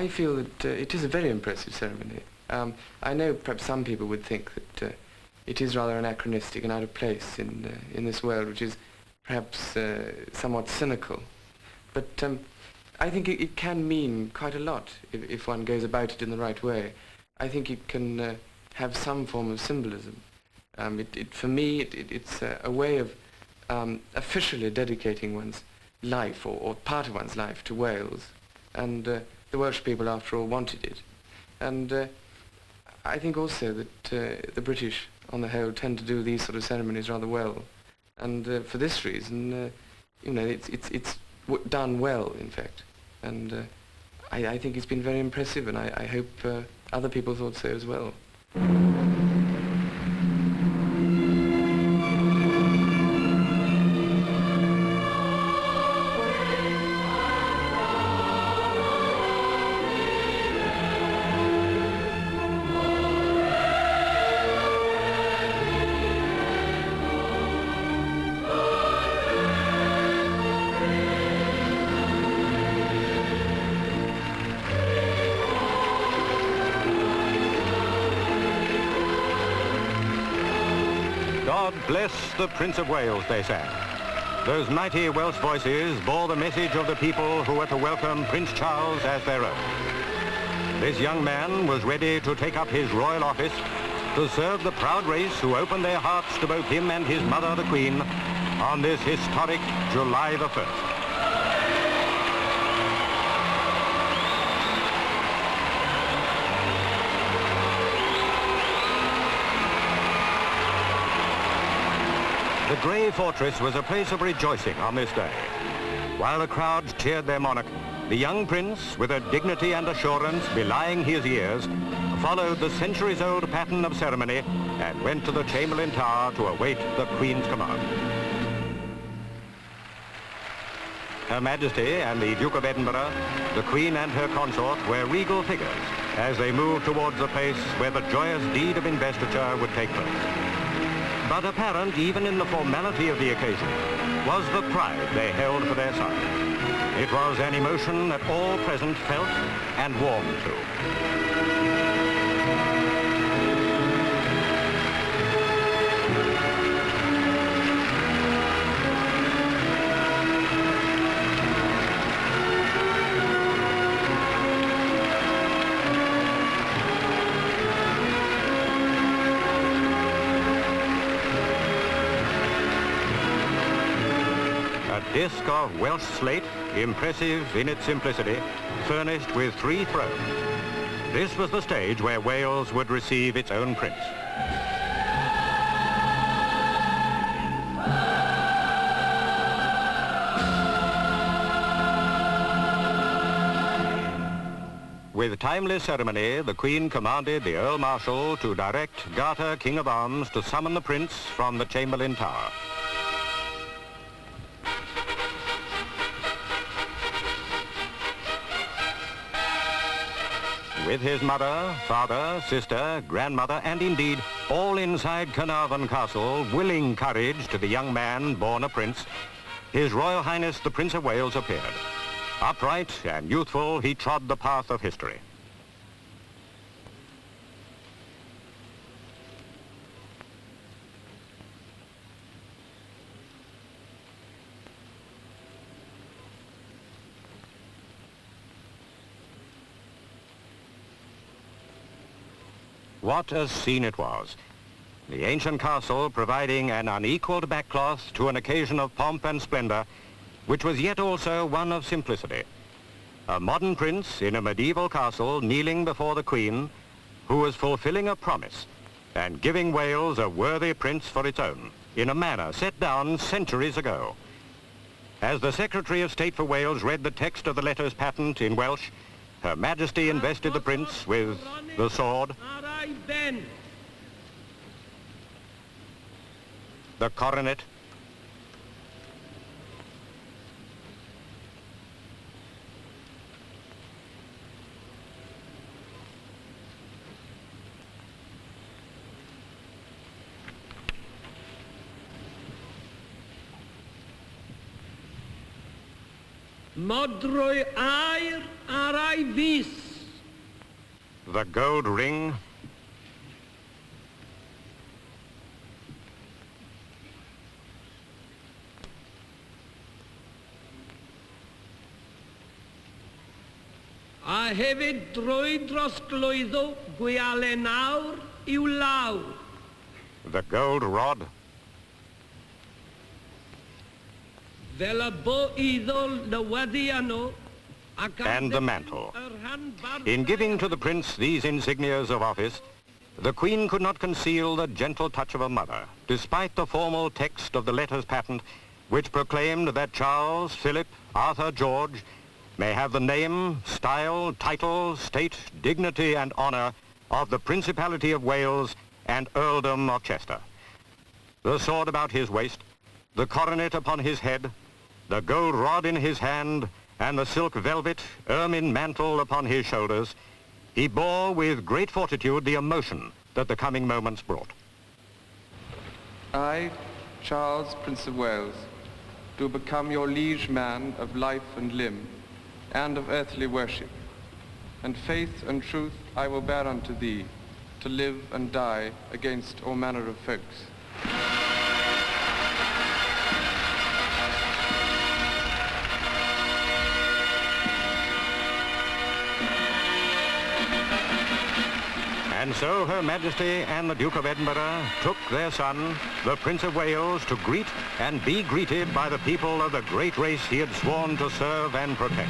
I feel that it is a very impressive ceremony. I know perhaps some people would think that it is rather anachronistic and out of place in this world, which is perhaps somewhat cynical. But I think it can mean quite a lot if one goes about it in the right way. I think it can have some form of symbolism. For me, it's a way of officially dedicating one's life, or part of one's life, to Wales. And the Welsh people, after all, wanted it. And I think also that the British, on the whole, tend to do these sort of ceremonies rather well. And for this reason, you know, it's done well, in fact. And I think it's been very impressive, and I hope other people thought so as well. God bless the Prince of Wales, they sang. Those mighty Welsh voices bore the message of the people who were to welcome Prince Charles as their own. This young man was ready to take up his royal office to serve the proud race who opened their hearts to both him and his mother, the Queen, on this historic July the 1st. The grey fortress was a place of rejoicing on this day. While the crowds cheered their monarch, the young prince, with a dignity and assurance belying his years, followed the centuries-old pattern of ceremony and went to the Chamberlain Tower to await the Queen's command. Her Majesty and the Duke of Edinburgh, the Queen and her consort were regal figures as they moved towards the place where the joyous deed of investiture would take place. But apparent, even in the formality of the occasion, was the pride they held for their son. It was an emotion that all present felt and warmed to. A disc of Welsh slate, impressive in its simplicity, furnished with 3 thrones. This was the stage where Wales would receive its own prince. With timeless ceremony, the Queen commanded the Earl Marshal to direct Garter, King of Arms, to summon the prince from the Chamberlain Tower. With his mother, father, sister, grandmother, and indeed all inside Carnarvon Castle, willing courage to the young man born a prince, His Royal Highness the Prince of Wales appeared. Upright and youthful, he trod the path of history. What a scene it was. The ancient castle providing an unequaled backcloth to an occasion of pomp and splendor, which was yet also one of simplicity. A modern prince in a medieval castle kneeling before the Queen, who was fulfilling a promise and giving Wales a worthy prince for its own, in a manner set down centuries ago. As the Secretary of State for Wales read the text of the letters patent in Welsh, Her Majesty invested the prince with the sword, the coronet, Modrwy air ar ei fus, the gold ring, A hefyd drwy dros glwyddo gwiale nawr i'w law. the gold rod, Fel y bo iddo newyddiannol ac and the mantle. In giving to the prince these insignias of office, the Queen could not conceal the gentle touch of a mother, despite the formal text of the letters patent, which proclaimed that Charles, Philip, Arthur, George may have the name, style, title, state, dignity and honour of the Principality of Wales and Earldom of Chester. The sword about his waist, the coronet upon his head, the gold rod in his hand, and the silk velvet ermine mantle upon his shoulders, he bore with great fortitude the emotion that the coming moments brought. I, Charles, Prince of Wales, do become your liege man of life and limb, and of earthly worship, and faith and truth I will bear unto thee, to live and die against all manner of folks. And so Her Majesty and the Duke of Edinburgh took their son, the Prince of Wales, to greet and be greeted by the people of the great race he had sworn to serve and protect.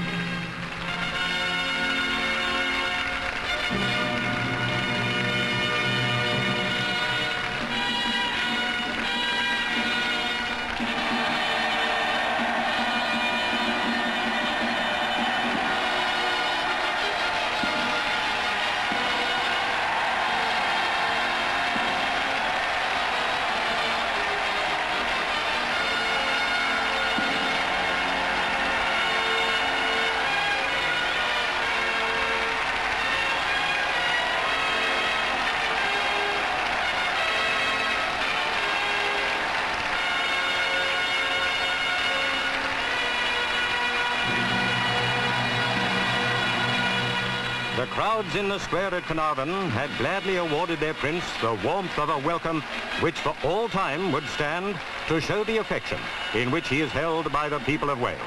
The crowds in the square at Carnarvon had gladly awarded their prince the warmth of a welcome which for all time would stand to show the affection in which he is held by the people of Wales.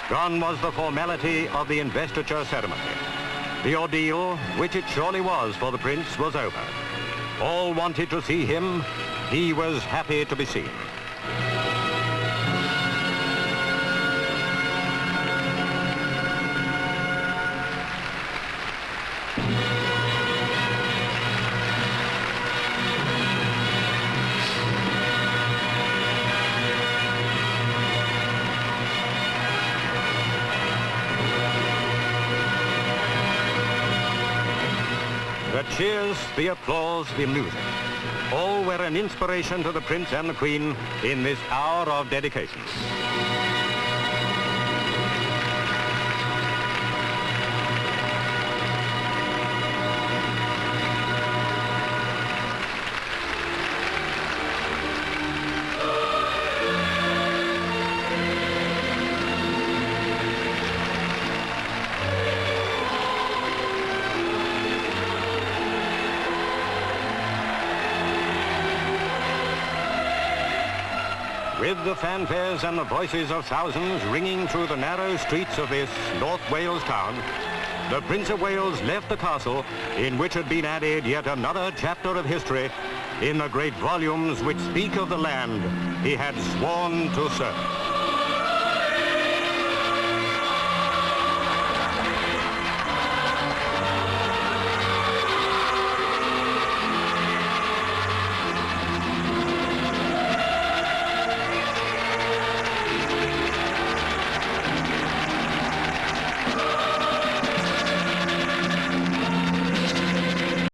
Gone was the formality of the investiture ceremony. The ordeal, which it surely was for the prince, was over. All wanted to see him. He was happy to be seen. The cheers, the applause, the music, all were an inspiration to the Prince and the Queen in this hour of dedication. With the fanfares and the voices of thousands ringing through the narrow streets of this North Wales town, the Prince of Wales left the castle in which had been added yet another chapter of history in the great volumes which speak of the land he had sworn to serve.